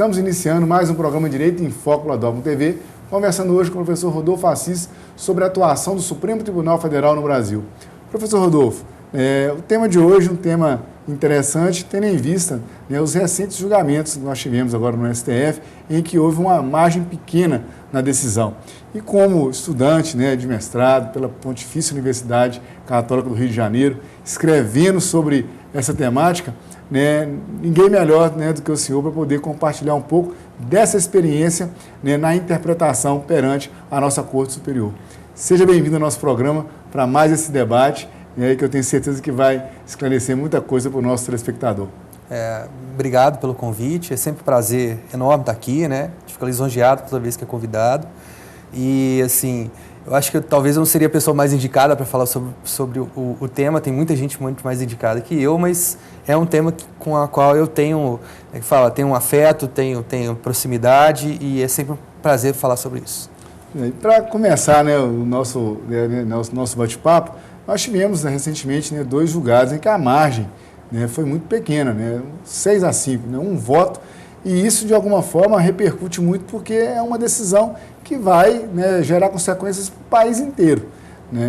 Estamos iniciando mais um programa Direito em Foco da Dogma TV, conversando hoje com o professor Rodolfo Assis sobre a atuação do Supremo Tribunal Federal no Brasil. Professor Rodolfo, o tema de hoje é um tema interessante, tendo em vista os recentes julgamentos que nós tivemos agora no STF, em que houve uma margem pequena na decisão. E como estudante de mestrado pela Pontifícia Universidade Católica do Rio de Janeiro, escrevendo sobre essa temática, ninguém melhor do que o senhor para poder compartilhar um pouco dessa experiência na interpretação perante a nossa Corte Superior. Seja bem-vindo ao nosso programa para mais esse debate, que eu tenho certeza que vai esclarecer muita coisa para o nosso telespectador. Obrigado pelo convite, é sempre um prazer enorme estar aqui, Fico lisonjeado toda vez que é convidado. E, assim, eu acho que talvez eu não seria a pessoa mais indicada para falar sobre o tema, tem muita gente muito mais indicada que eu, mas é um tema com a qual eu tenho, tenho um afeto, tenho proximidade e é sempre um prazer falar sobre isso. Para começar o nosso bate-papo, nós tivemos recentemente 2 julgados em que a margem foi muito pequena, 6-5, um voto, e isso de alguma forma repercute muito porque é uma decisão que vai gerar consequências para o país inteiro.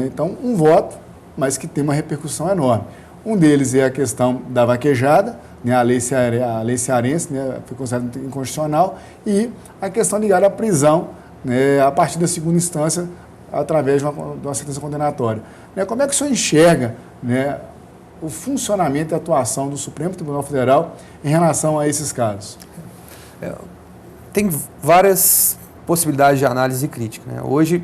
Então, um voto, mas que tem uma repercussão enorme. Um deles é a questão da vaquejada, a lei cearense foi considerada inconstitucional, e a questão ligada à prisão a partir da segunda instância, através de uma sentença condenatória. Como é que o senhor enxerga o funcionamento e a atuação do Supremo Tribunal Federal em relação a esses casos? Tem várias possibilidades de análise crítica. Hoje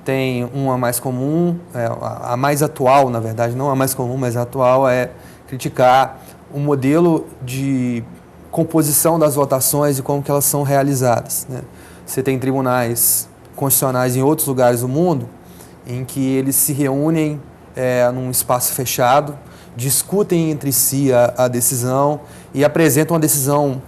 tem uma mais comum, a mais atual, na verdade, não a mais comum, mas a atual é criticar o modelo de composição das votações e como que elas são realizadas. Você tem tribunais constitucionais em outros lugares do mundo em que eles se reúnem num espaço fechado, discutem entre si a decisão e apresentam uma decisão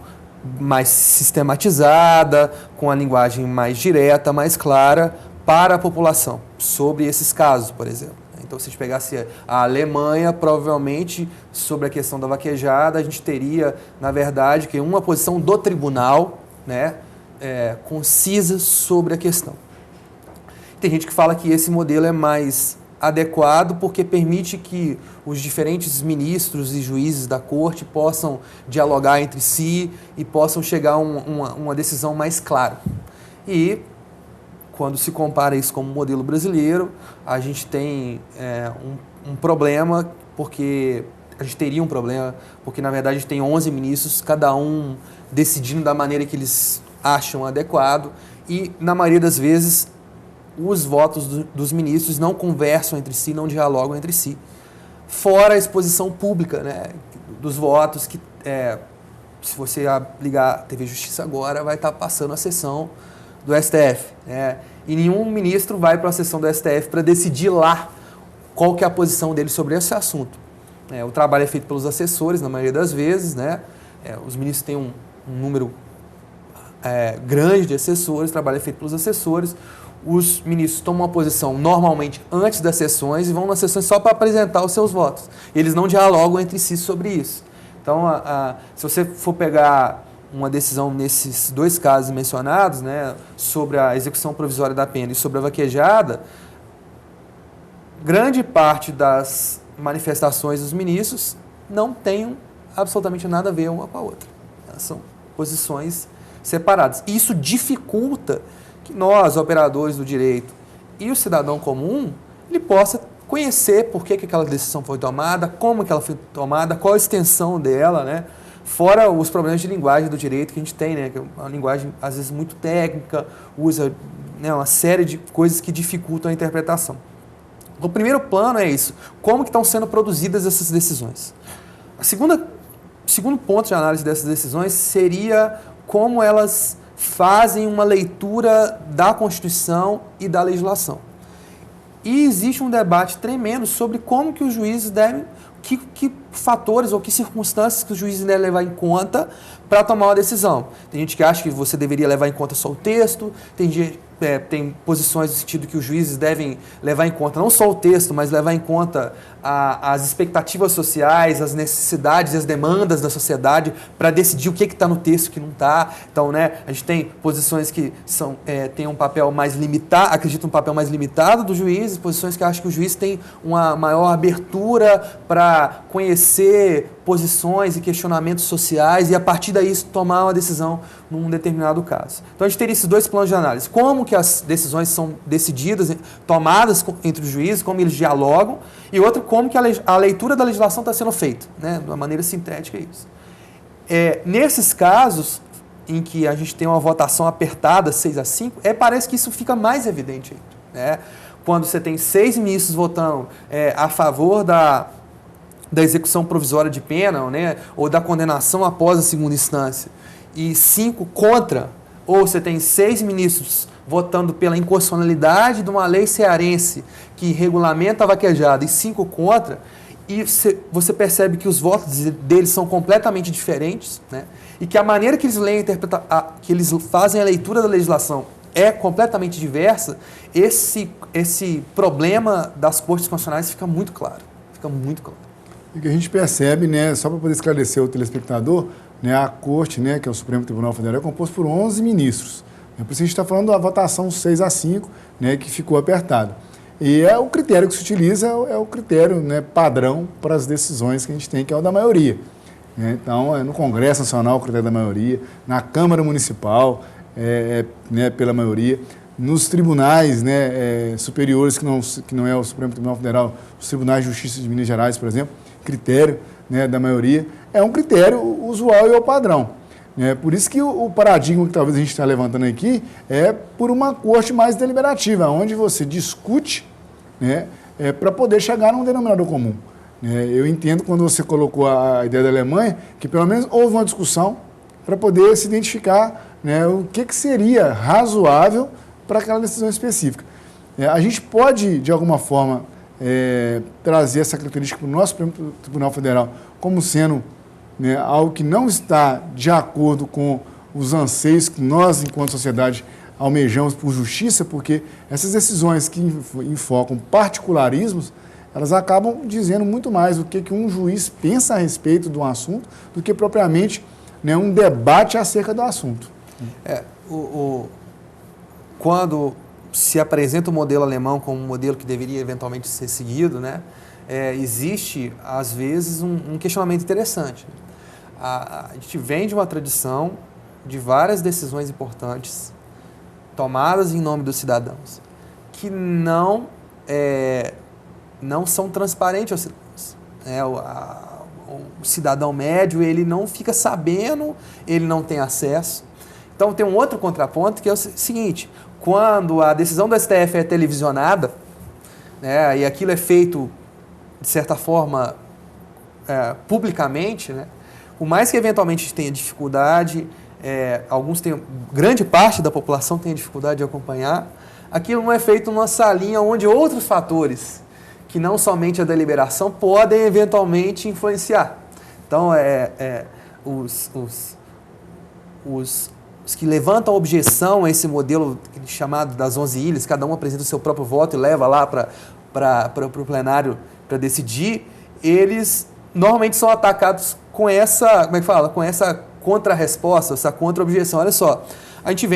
mais sistematizada, com a linguagem mais direta, mais clara para a população, sobre esses casos, por exemplo. Então, se a gente pegasse a Alemanha, provavelmente, sobre a questão da vaquejada, a gente teria, na verdade, que uma posição do tribunal, concisa sobre a questão. Tem gente que fala que esse modelo é mais adequado porque permite que os diferentes ministros e juízes da corte possam dialogar entre si e possam chegar a uma decisão mais clara. E, quando se compara isso com o modelo brasileiro, a gente tem um problema, porque a gente teria um problema, porque na verdade a gente tem 11 ministros, cada um decidindo da maneira que eles acham adequado e, na maioria das vezes, os votos dos ministros não conversam entre si, não dialogam entre si. Fora a exposição pública dos votos, que se você ligar a TV Justiça agora, vai estar passando a sessão do STF. E nenhum ministro vai para a sessão do STF para decidir lá qual que é a posição dele sobre esse assunto. O trabalho é feito pelos assessores, na maioria das vezes. Os ministros têm um número grande de assessores, o trabalho é feito pelos assessores. Os ministros tomam uma posição normalmente antes das sessões e vão nas sessões só para apresentar os seus votos. Eles não dialogam entre si sobre isso. Então, se você for pegar uma decisão nesses 2 casos mencionados, sobre a execução provisória da pena e sobre a vaquejada, grande parte das manifestações dos ministros não tem absolutamente nada a ver uma com a outra. São posições separadas. Isso dificulta que nós, operadores do direito, e o cidadão comum, ele possa conhecer por que aquela decisão foi tomada, como que ela foi tomada, qual a extensão dela, fora os problemas de linguagem do direito que a gente tem, que é uma linguagem, às vezes, muito técnica, usa uma série de coisas que dificultam a interpretação. O primeiro plano é isso, como que estão sendo produzidas essas decisões. O segundo ponto de análise dessas decisões seria como elas fazem uma leitura da Constituição e da legislação. E existe um debate tremendo sobre como que os juízes devem, que fatores ou que circunstâncias que os juízes devem levar em conta para tomar uma decisão. Tem gente que acha que você deveria levar em conta só o texto, tem tem posições no sentido que os juízes devem levar em conta não só o texto, mas levar em conta as expectativas sociais, as necessidades e as demandas da sociedade para decidir o que está no texto e o que não está. Então, né, a gente tem posições que têm um papel mais limitado, acreditam um papel mais limitado dos juízes, posições que acham que o juiz tem uma maior abertura para conhecer posições e questionamentos sociais e, a partir daí, tomar uma decisão num determinado caso. Então, a gente teria esses dois planos de análise. Como que as decisões são decididas, tomadas entre os juízes, como eles dialogam, e outro, como que a leitura da legislação está sendo feita, né? De uma maneira sintética, isso. Nesses casos em que a gente tem uma votação apertada, 6-5, parece que isso fica mais evidente, né? Quando você tem 6 ministros votando a favor da execução provisória de pena, né, ou da condenação após a segunda instância, e 5 contra, ou você tem 6 ministros votando pela inconstitucionalidade de uma lei cearense que regulamenta a vaquejada e 5 contra, e você percebe que os votos deles são completamente diferentes, né, e que a maneira que eles leem, que eles fazem a leitura da legislação é completamente diversa, esse problema das cortes constitucionais fica muito claro. Fica muito claro. E que a gente percebe, né, só para poder esclarecer o telespectador, né, a Corte, né, que é o Supremo Tribunal Federal, é composto por 11 ministros. Por isso a gente está falando da votação 6-5, né, que ficou apertada. E o critério que se utiliza é o critério, né, padrão para as decisões que a gente tem, que é o da maioria. Né? Então, no Congresso Nacional, o critério da maioria, na Câmara Municipal, né, pela maioria, nos tribunais, né, superiores, que não é o Supremo Tribunal Federal, os tribunais de justiça de Minas Gerais, por exemplo, critério, né, da maioria, é um critério usual e é o padrão. Por isso que o paradigma que talvez a gente está levantando aqui é por uma corte mais deliberativa, onde você discute, né, para poder chegar num denominador comum. Eu entendo quando você colocou a ideia da Alemanha, que pelo menos houve uma discussão para poder se identificar, né, o que seria razoável para aquela decisão específica. A gente pode, de alguma forma, trazer essa característica para o nosso Tribunal Federal como sendo, né, algo que não está de acordo com os anseios que nós, enquanto sociedade, almejamos por justiça, porque essas decisões que enfocam particularismos, elas acabam dizendo muito mais o que um juiz pensa a respeito do assunto do que propriamente, né, um debate acerca do assunto. Quando se apresenta o modelo alemão como um modelo que deveria eventualmente ser seguido, né, existe, às vezes, um questionamento interessante. A gente vem de uma tradição de várias decisões importantes tomadas em nome dos cidadãos que não são transparentes aos cidadãos. O cidadão médio, ele não fica sabendo, ele não tem acesso. Então, tem um outro contraponto que é o seguinte: quando a decisão do STF é televisionada, né, e aquilo é feito, de certa forma, publicamente, né, por mais que eventualmente tenha dificuldade, grande parte da população tenha dificuldade de acompanhar, aquilo não é feito numa salinha onde outros fatores, que não somente a deliberação, podem eventualmente influenciar. Então, os que levantam objeção a esse modelo chamado das 11 ilhas, cada um apresenta o seu próprio voto e leva lá para o plenário para decidir, eles normalmente são atacados com essa, com essa contra-resposta, essa contra-objeção. Olha só, a gente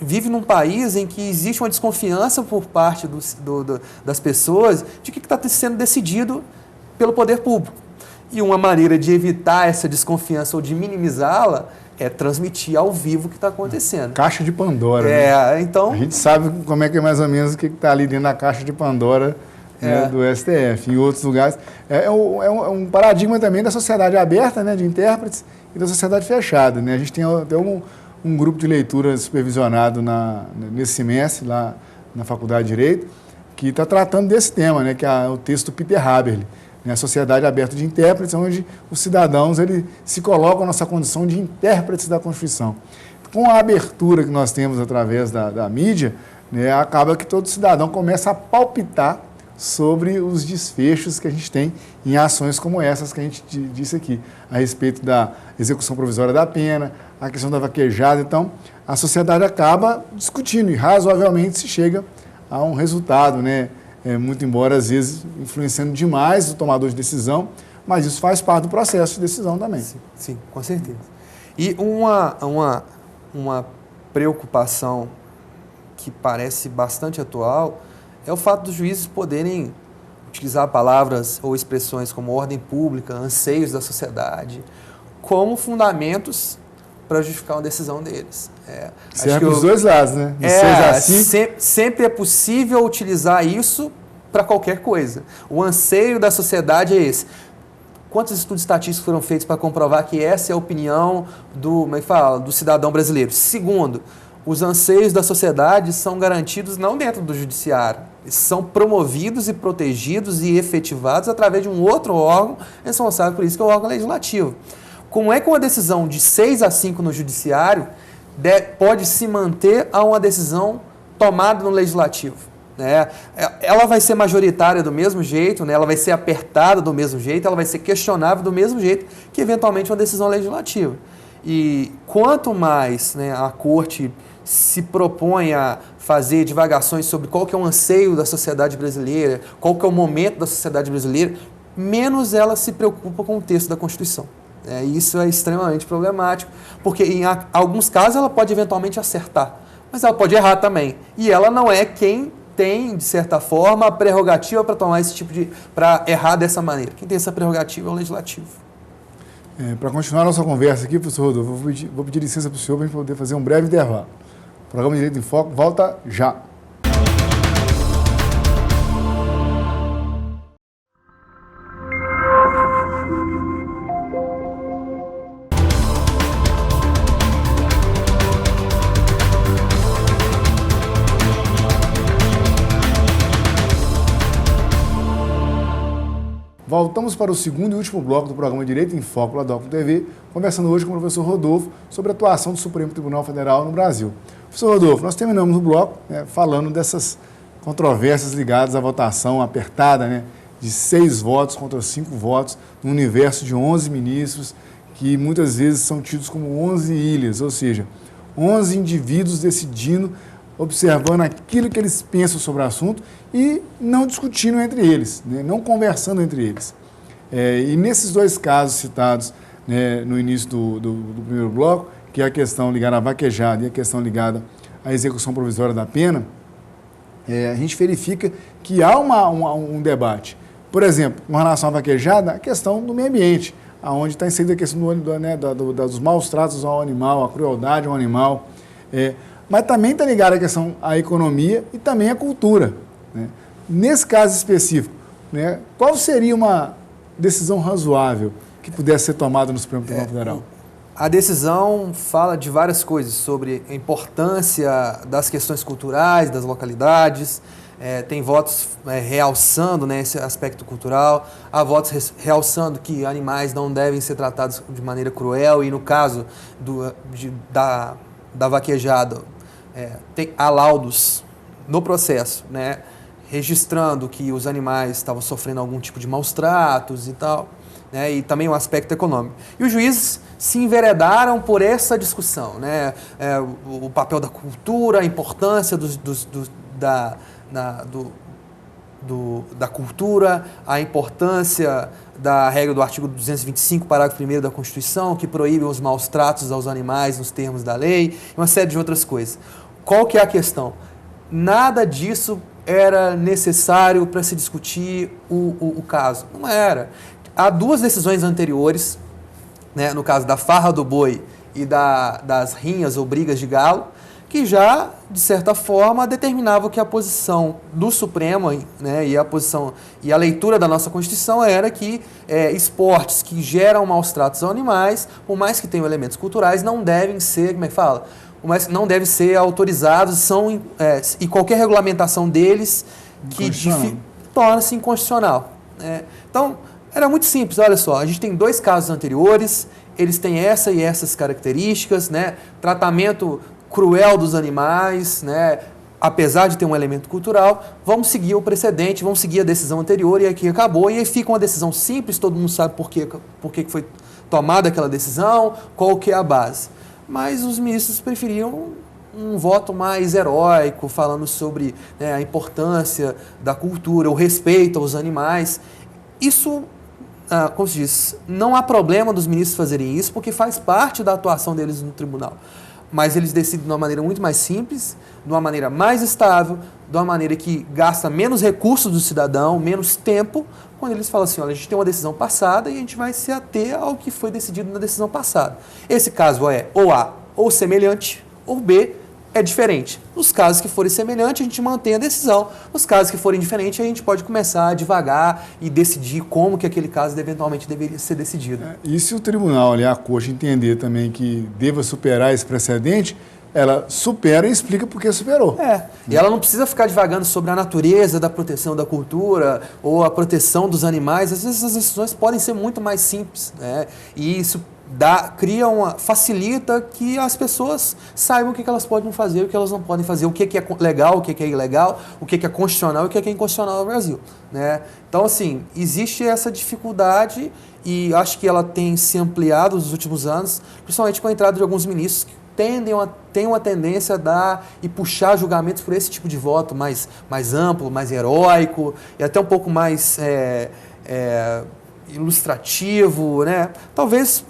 vive num país em que existe uma desconfiança por parte das pessoas de que está sendo decidido pelo poder público. E uma maneira de evitar essa desconfiança ou de minimizá-la é transmitir ao vivo o que está acontecendo. Caixa de Pandora. Né? Então... A gente sabe como é que é mais ou menos o que está ali dentro da caixa de Pandora, né, do STF. Em outros lugares. É um paradigma também da sociedade aberta, né, de intérpretes, e da sociedade fechada. Né? A gente tem até um grupo de leitura supervisionado nesse semestre, lá na Faculdade de Direito, que está tratando desse tema, né, que é o texto do Peter Haberle, né, a sociedade aberta de intérpretes, onde os cidadãos se colocam nessa condição de intérpretes da Constituição. Com a abertura que nós temos através da mídia, né, acaba que todo cidadão começa a palpitar sobre os desfechos que a gente tem em ações como essas que a gente disse aqui, a respeito da execução provisória da pena, a questão da vaquejada. Então, a sociedade acaba discutindo e razoavelmente se chega a um resultado, né? Muito embora às vezes influenciando demais o tomador de decisão, mas isso faz parte do processo de decisão também. Sim, com certeza. E uma preocupação que parece bastante atual é o fato dos juízes poderem utilizar palavras ou expressões como ordem pública, anseios da sociedade, como fundamentos para justificar uma decisão deles. Serve para os dois lados, né? Sempre é possível utilizar isso para qualquer coisa. O anseio da sociedade é esse. Quantos estudos estatísticos foram feitos para comprovar que essa é a opinião do cidadão brasileiro? Segundo, os anseios da sociedade são garantidos não dentro do judiciário, são promovidos e protegidos e efetivados através de um outro órgão responsável por isso, que é o órgão legislativo. Como é que uma decisão de 6-5 no judiciário pode se manter a uma decisão tomada no legislativo? Ela vai ser majoritária do mesmo jeito, ela vai ser apertada do mesmo jeito, ela vai ser questionável do mesmo jeito que, eventualmente, uma decisão legislativa. E quanto mais a Corte se propõe a fazer divagações sobre qual que é o anseio da sociedade brasileira, qual que é o momento da sociedade brasileira, menos ela se preocupa com o texto da Constituição. Isso é extremamente problemático, porque em alguns casos ela pode eventualmente acertar, mas ela pode errar também. E ela não é quem tem, de certa forma, a prerrogativa para tomar esse tipo para errar dessa maneira. Quem tem essa prerrogativa é o Legislativo. Para continuar a nossa conversa aqui, professor Rodolfo, vou pedir licença para o senhor para a gente poder fazer um breve intervalo. O programa Direito em Foco volta já. Voltamos para o segundo e último bloco do programa Direito em Foco, lá da Docum TV, conversando hoje com o professor Rodolfo sobre a atuação do Supremo Tribunal Federal no Brasil. Professor Rodolfo, nós terminamos o bloco falando dessas controvérsias ligadas à votação apertada, de 6 votos contra 5 votos, no universo de 11 ministros, que muitas vezes são tidos como 11 ilhas, ou seja, 11 indivíduos decidindo, observando aquilo que eles pensam sobre o assunto e não discutindo entre eles, não conversando entre eles. E nesses dois casos citados no início do primeiro bloco, que é a questão ligada à vaquejada e a questão ligada à execução provisória da pena, a gente verifica que há um debate. Por exemplo, com relação à vaquejada, a questão do meio ambiente, onde está inserida a questão dos maus tratos ao animal, a crueldade ao animal, mas também está ligada a questão à economia e também à cultura. Nesse caso específico, qual seria uma decisão razoável que pudesse ser tomada no Supremo Tribunal Federal? A decisão fala de várias coisas, sobre a importância das questões culturais, das localidades, tem votos realçando esse aspecto cultural, há votos realçando que animais não devem ser tratados de maneira cruel, e no caso da vaquejada, há laudos no processo, registrando que os animais estavam sofrendo algum tipo de maus tratos e tal, e também o aspecto econômico. E os juízes se enveredaram por essa discussão, o papel da cultura, a importância da cultura, a importância da regra do artigo 225, parágrafo 1º da Constituição, que proíbe os maus tratos aos animais nos termos da lei, e uma série de outras coisas. Qual que é a questão? Nada disso era necessário para se discutir o caso. Não era. Há 2 decisões anteriores, no caso da farra do boi e das rinhas ou brigas de galo, que já, de certa forma, determinavam que a posição do Supremo e a leitura da nossa Constituição era que esportes que geram maus tratos aos animais, por mais que tenham elementos culturais, não devem ser, não devem ser autorizados, e qualquer regulamentação deles que torna-se inconstitucional. Então, era muito simples, olha só, a gente tem 2 casos anteriores, eles têm essa e essas características, tratamento cruel dos animais, apesar de ter um elemento cultural, vamos seguir o precedente, vamos seguir a decisão anterior, e aqui acabou, e aí fica uma decisão simples, todo mundo sabe por que foi tomada aquela decisão, qual que é a base. mas os ministros preferiam um voto mais heróico, falando sobre, né, a importância da cultura, o respeito aos animais. Isso, como se diz, não há problema dos ministros fazerem isso, porque faz parte da atuação deles no tribunal. Mas eles decidem de uma maneira muito mais simples, de uma maneira mais estável, de uma maneira que gasta menos recursos do cidadão, menos tempo, quando eles falam assim, olha, a gente tem uma decisão passada e a gente vai se ater ao que foi decidido na decisão passada. Esse caso é ou A, ou semelhante, ou B, é diferente. Nos casos que forem semelhantes, a gente mantém a decisão. Nos casos que forem diferentes, a gente pode começar a divagar e decidir como que aquele caso eventualmente deveria ser decidido. E se o tribunal, a corte, entender também que deva superar esse precedente, ela supera e explica por que superou. E ela não precisa ficar divagando sobre a natureza da proteção da cultura ou a proteção dos animais. Às vezes as decisões podem ser muito mais simples, né? E isso facilita que as pessoas saibam o que elas podem fazer e o que elas não podem fazer, o que é legal, o que é ilegal, o que é constitucional e o que é inconstitucional no Brasil, né? Então, assim, existe essa dificuldade e acho que ela tem se ampliado nos últimos anos, principalmente com a entrada de alguns ministros que têm uma tendência a dar e puxar julgamentos por esse tipo de voto mais amplo, mais heróico e até um pouco mais ilustrativo, né? Talvez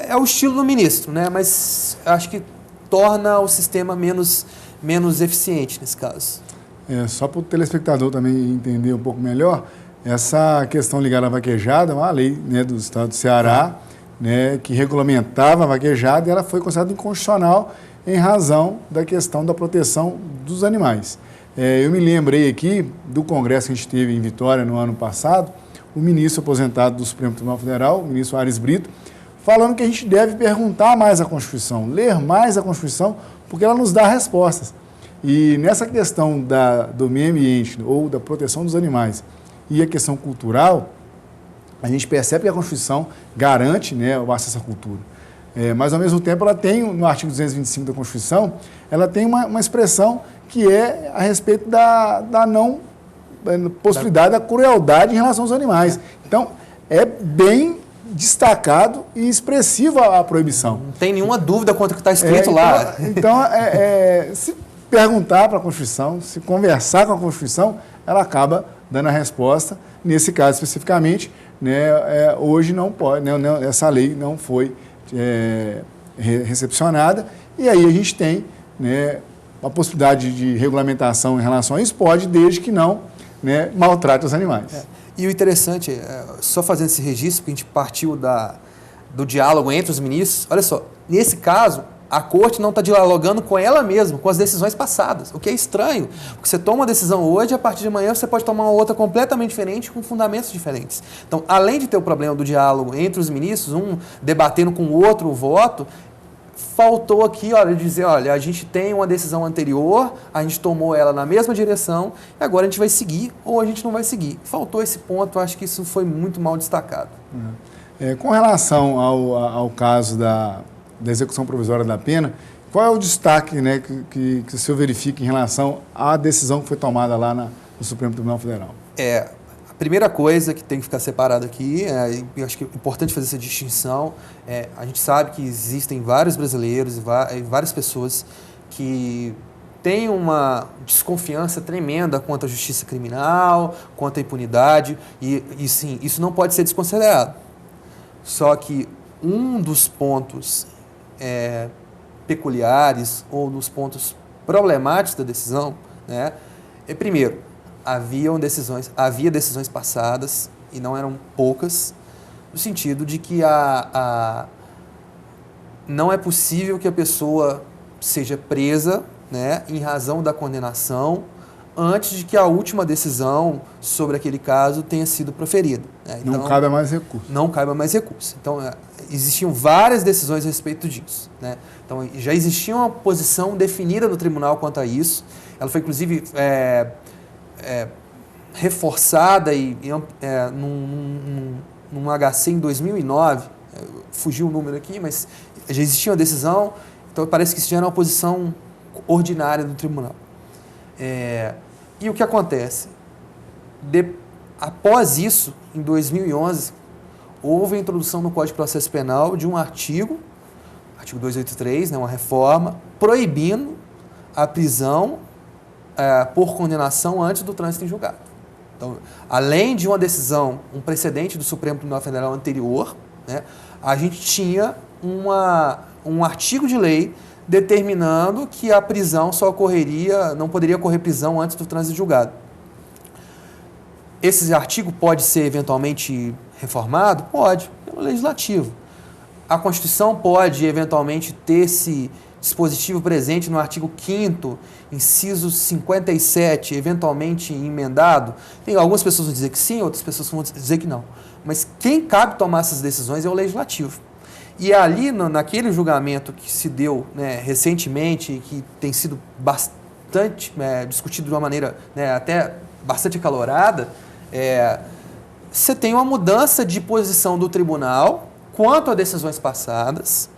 é o estilo do ministro, né? Mas acho que torna o sistema menos eficiente nesse caso. Só para o telespectador também entender um pouco melhor, essa questão ligada à vaquejada é uma lei, né, do estado do Ceará, né, que regulamentava a vaquejada e ela foi considerada inconstitucional em razão da questão da proteção dos animais. Eu me lembrei aqui do congresso que a gente teve em Vitória no ano passado, o ministro aposentado do Supremo Tribunal Federal, o ministro Aires Brito, falando que a gente deve perguntar mais a Constituição, ler mais a Constituição, porque ela nos dá respostas. E nessa questão do meio ambiente ou da proteção dos animais e a questão cultural, a gente percebe que a Constituição garante, né, o acesso à cultura. Mas, ao mesmo tempo, ela tem, no artigo 225 da Constituição, ela tem uma expressão que é a respeito da não possibilidade da crueldade em relação aos animais. Então, é bem destacado e expressiva a proibição. Não tem nenhuma dúvida quanto que está escrito lá. Então, se perguntar para a Constituição, se conversar com a Constituição, ela acaba dando a resposta. Nesse caso, especificamente, né, hoje não pode, né, essa lei não foi recepcionada, e aí a gente tem, né, a possibilidade de regulamentação em relação a isso, pode, desde que não, né, maltrate os animais. E o interessante, só fazendo esse registro, que a gente partiu do diálogo entre os ministros, olha só, nesse caso, a corte não está dialogando com ela mesma, com as decisões passadas, o que é estranho, porque você toma uma decisão hoje, a partir de amanhã você pode tomar uma outra completamente diferente, com fundamentos diferentes. Então, além de ter o problema do diálogo entre os ministros, um debatendo com o outro o voto, faltou aqui, olha, dizer, olha, a gente tem uma decisão anterior, a gente tomou ela na mesma direção, e agora a gente vai seguir ou a gente não vai seguir. Faltou esse ponto, acho que isso foi muito mal destacado. Com relação ao caso da execução provisória da pena, qual é o destaque, né, que o senhor verifica em relação à decisão que foi tomada lá no Supremo Tribunal Federal? A primeira coisa que tem que ficar separado aqui, eu acho que é importante fazer essa distinção, a gente sabe que existem vários brasileiros e várias pessoas que têm uma desconfiança tremenda quanto à justiça criminal, quanto à impunidade, e sim, isso não pode ser desconsiderado. Só que um dos pontos peculiares ou dos pontos problemáticos da decisão, né, primeiro, havia decisões passadas, e não eram poucas, no sentido de que não é possível que a pessoa seja presa, né, em razão da condenação antes de que a última decisão sobre aquele caso tenha sido proferida. Né? Então, não caiba mais recurso. Não caiba mais recurso. Então, existiam várias decisões a respeito disso. Né? Então, já existia uma posição definida no tribunal quanto a isso. Ela foi, inclusive, reforçada num HC em 2009, fugiu o número aqui, mas já existia uma decisão, então parece que isso já era uma posição ordinária do tribunal. E o que acontece? Após isso, em 2011, houve a introdução no Código de Processo Penal de um artigo artigo 283, né, uma reforma, proibindo a prisão por condenação antes do trânsito em julgado. Então, além de uma decisão, um precedente do Supremo Tribunal Federal anterior, né, a gente tinha um artigo de lei determinando que a prisão só ocorreria, não poderia ocorrer prisão antes do trânsito em julgado. Esse artigo pode ser eventualmente reformado? Pode, pelo Legislativo. A Constituição pode eventualmente ter esse dispositivo presente no artigo 5º, inciso 57, eventualmente emendado. Tem algumas pessoas vão dizer que sim, outras pessoas vão dizer que não. Mas quem cabe tomar essas decisões é o Legislativo. E ali, naquele julgamento que se deu, né, recentemente, que tem sido bastante discutido de uma maneira, né, até bastante acalorada, você tem uma mudança de posição do tribunal quanto a decisões passadas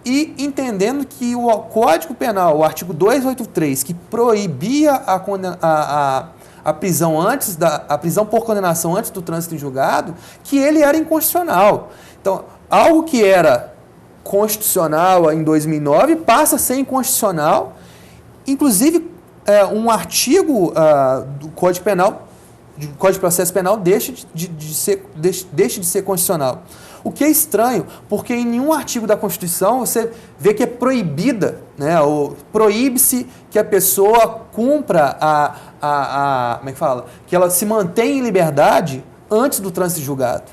e entendendo que o Código Penal, o artigo 283, que proibia a prisão a prisão por condenação antes do trânsito em julgado, que ele era inconstitucional. Então, algo que era constitucional em 2009 passa a ser inconstitucional, inclusive um artigo do Código Penal, do Código de Processo Penal, deixe de ser constitucional. O que é estranho, porque em nenhum artigo da Constituição você vê que é proibida, né, ou proíbe-se que a pessoa cumpra como é que fala? Que ela se mantenha em liberdade antes do trânsito julgado.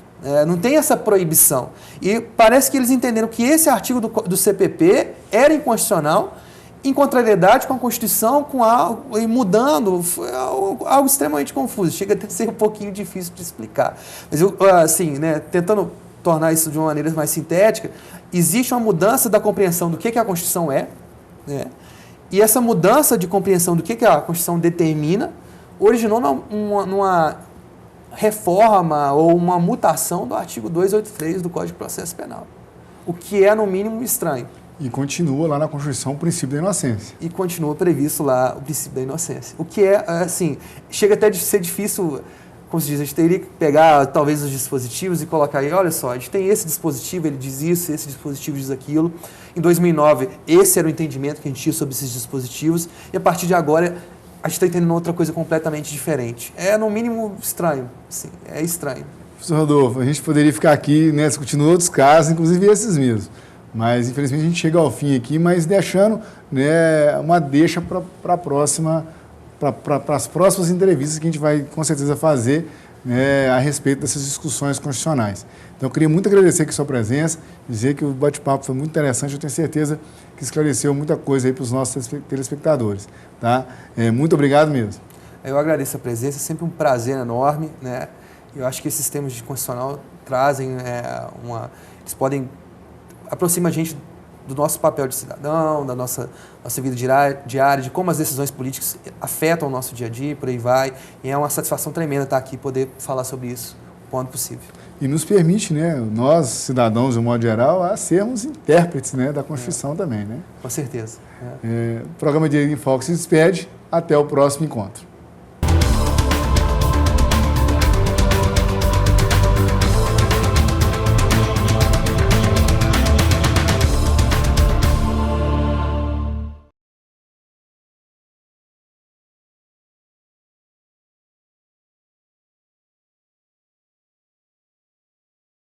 Não tem essa proibição. E parece que eles entenderam que esse artigo do CPP era inconstitucional, em contrariedade com a Constituição, com algo, e mudando, foi algo extremamente confuso. Chega até a ser um pouquinho difícil de explicar. Mas eu, assim, né, tentando tornar isso de uma maneira mais sintética, existe uma mudança da compreensão do que a Constituição é, né? E essa mudança de compreensão do que a Constituição determina originou numa reforma ou uma mutação do artigo 283 do Código de Processo Penal, o que é, no mínimo, estranho. E continua lá na Constituição o princípio da inocência. E continua previsto lá o princípio da inocência. O que é, assim, chega até de ser difícil, como se diz, a gente teria que pegar talvez os dispositivos e colocar aí, olha só, a gente tem esse dispositivo, ele diz isso, esse dispositivo diz aquilo. Em 2009, esse era o entendimento que a gente tinha sobre esses dispositivos, e a partir de agora, a gente está entendendo outra coisa completamente diferente. É, no mínimo, estranho. Sim, é estranho. Professor Rodolfo, a gente poderia ficar aqui, né, discutindo outros casos, inclusive esses mesmos. Mas, infelizmente, a gente chega ao fim aqui, mas deixando, né, uma deixa para as próximas entrevistas que a gente vai, com certeza, fazer, né, a respeito dessas discussões constitucionais. Então, eu queria muito agradecer aqui a sua presença, dizer que o bate-papo foi muito interessante, eu tenho certeza que esclareceu muita coisa aí para os nossos telespectadores. Tá? Muito obrigado mesmo. Eu agradeço a presença, é sempre um prazer enorme, né? Eu acho que esses temas de constitucional trazem eles podem aproximar a gente do nosso papel de cidadão, da nossa vida diária, de como as decisões políticas afetam o nosso dia a dia, por aí vai. E é uma satisfação tremenda estar aqui e poder falar sobre isso o quanto possível. E nos permite, né, nós, cidadãos, de um modo geral, a sermos intérpretes, né, da Constituição também. Né? Com certeza. O programa Direito em Foco se despede. Até o próximo encontro.